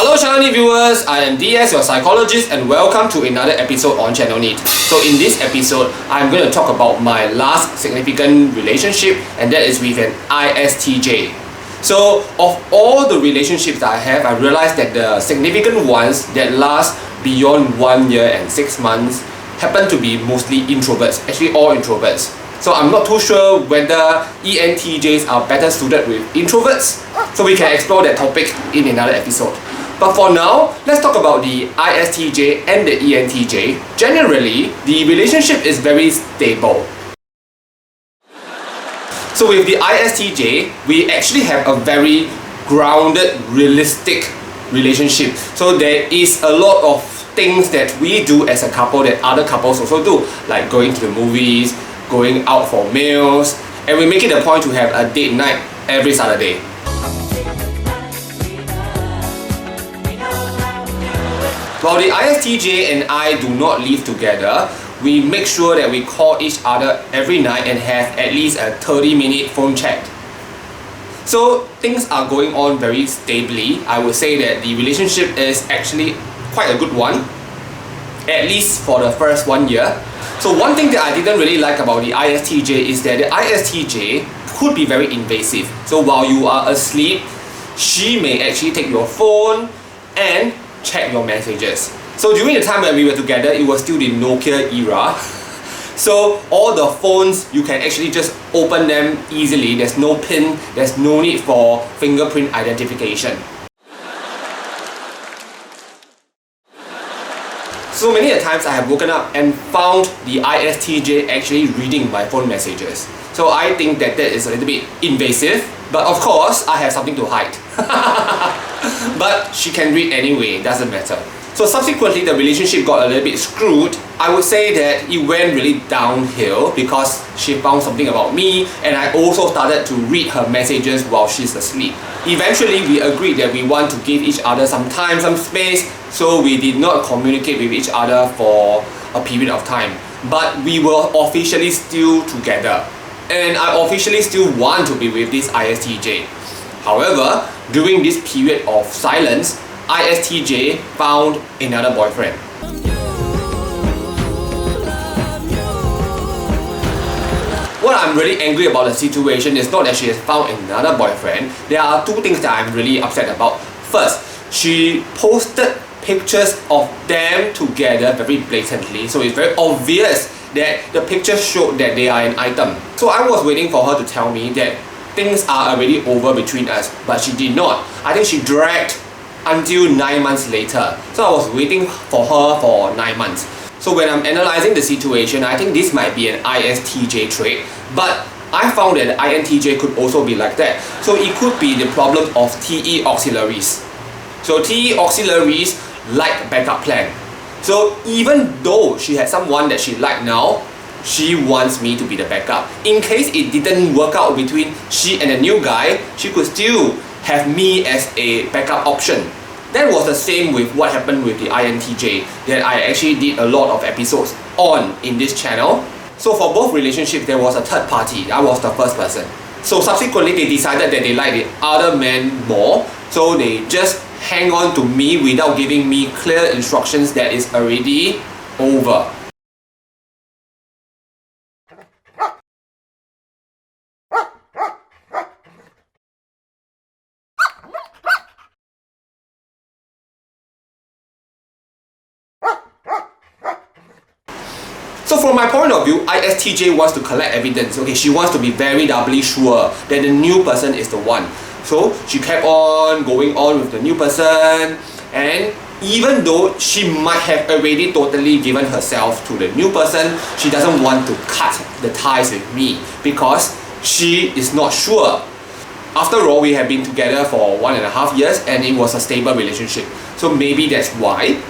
Hello Channel NITT viewers, I am DS, your psychologist, and welcome to another episode on Channel NITT. So in this episode, I'm going to talk about my last significant relationship, and that is with an ISTJ. So of all the relationships that I have, I realized that the significant ones that last beyond 1 year and 6 months happen to be mostly introverts, actually all introverts. So I'm not too sure whether ENTJs are better suited with introverts, so we can explore that topic in another episode. But for now, let's talk about the ISTJ and the ENTJ. Generally, the relationship is very stable. So with the ISTJ, we actually have a very grounded, realistic relationship. So there is a lot of things that we do as a couple that other couples also do, like going to the movies, going out for meals, and we make it a point to have a date night every Saturday. While the ISTJ and I do not live together, we make sure that we call each other every night and have at least a 30-minute phone chat. So things are going on very stably. I would say that the relationship is actually quite a good one, at least for the first 1 year. So one thing that I didn't really like about the ISTJ is that the ISTJ could be very invasive. So while you are asleep, she may actually take your phone and check your messages. So during the time when we were together, it was still the Nokia era. So all the phones, you can actually just open them easily. There's no pin, there's no need for fingerprint identification. So many a times I have woken up and found the ISTJ actually reading my phone messages. So I think that is a little bit invasive, but of course I have something to hide. But she can read anyway, doesn't matter. So subsequently the relationship got a little bit screwed. I would say that it went really downhill because she found something about me, and I also started to read her messages while she's asleep. Eventually we agreed that we want to give each other some time, some space, so we did not communicate with each other for a period of time. But we were officially still together, and I officially still want to be with this ISTJ. However, during this period of silence, ISTJ found another boyfriend. What I'm really angry about the situation is not that she has found another boyfriend. There are two things that I'm really upset about. First, she posted pictures of them together very blatantly, so it's very obvious that the pictures showed that they are an item. So I was waiting for her to tell me that things are already over between us, but she did not. I think she dragged until 9 months later. So I was waiting for her for 9 months. So when I'm analyzing the situation, I think this might be an ISTJ trait, but I found that the INTJ could also be like that. So it could be the problem of TE auxiliaries. So TE auxiliaries like backup plan. So even though she had someone that she liked now, she wants me to be the backup. In case it didn't work out between she and the new guy, she could still have me as a backup option. That was the same with what happened with the INTJ that I actually did a lot of episodes on in this channel. So for both relationships, there was a third party. I was the first person. So subsequently, they decided that they like the other man more, so they just hang on to me without giving me clear instructions that is already over. So from my point of view, ISTJ wants to collect evidence. Okay, she wants to be very doubly sure that the new person is the one. So she kept on going on with the new person, and even though she might have already totally given herself to the new person, she doesn't want to cut the ties with me because she is not sure. After all, we have been together for 1.5 years and it was a stable relationship. So maybe that's why.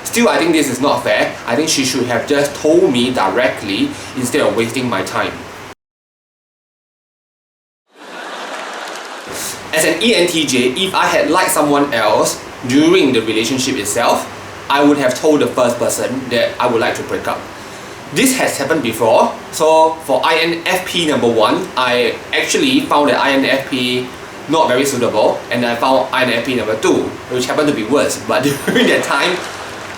Still, I think this is not fair. I think she should have just told me directly instead of wasting my time. As an ENTJ, if I had liked someone else during the relationship itself, I would have told the first person that I would like to break up. This has happened before. So for INFP number 1, I actually found that INFP not very suitable, and I found INFP number 2, which happened to be worse. But during that time,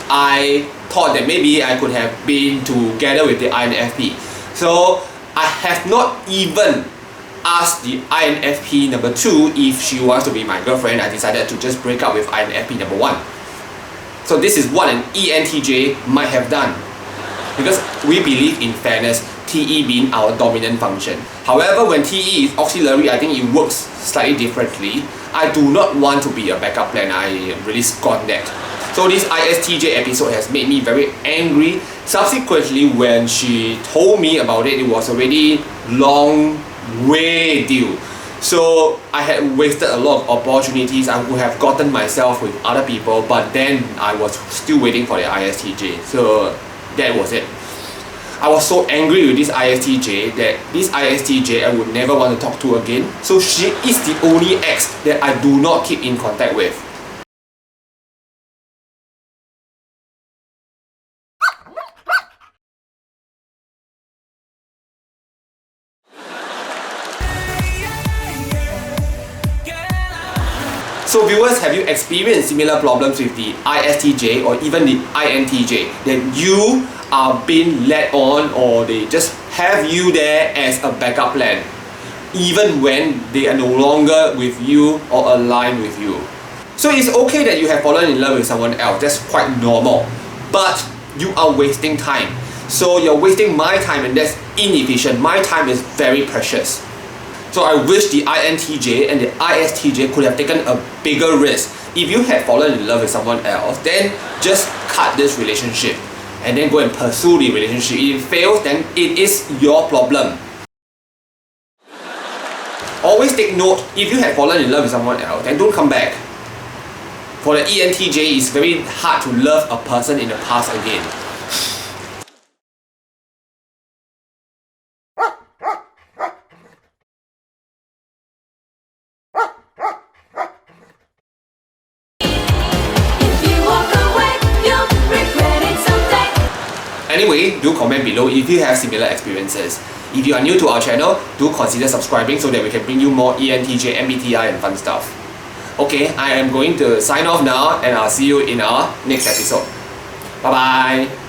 I thought that maybe I could have been together with the INFP. So I have not even asked the INFP number 2 if she wants to be my girlfriend. I decided to just break up with INFP number 1. So this is what an ENTJ might have done. Because we believe in fairness, TE being our dominant function. However, when TE is auxiliary, I think it works slightly differently. I do not want to be a backup plan. I really scorn that. So this ISTJ episode has made me very angry. Subsequently, when she told me about it, it was already long way due. So I had wasted a lot of opportunities. I would have gotten myself with other people, but then I was still waiting for the ISTJ. So that was it. I was so angry with this ISTJ that this ISTJ I would never want to talk to again. So she is the only ex that I do not keep in contact with. So viewers, have you experienced similar problems with the ISTJ or even the INTJ, that you are being led on, or they just have you there as a backup plan even when they are no longer with you or aligned with you? So it's okay that you have fallen in love with someone else, that's quite normal, but you are wasting time. So you're wasting my time, and that's inefficient. My time is very precious. So I wish the INTJ and the ISTJ could have taken a bigger risk. If you had fallen in love with someone else, then just cut this relationship and then go and pursue the relationship. If it fails, then it is your problem. Always take note, if you had fallen in love with someone else, then don't come back. For the ENTJ, it's very hard to love a person in the past again. Anyway, do comment below if you have similar experiences. If you are new to our channel, do consider subscribing so that we can bring you more ENTJ, MBTI and fun stuff. Okay, I am going to sign off now, and I'll see you in our next episode. Bye bye!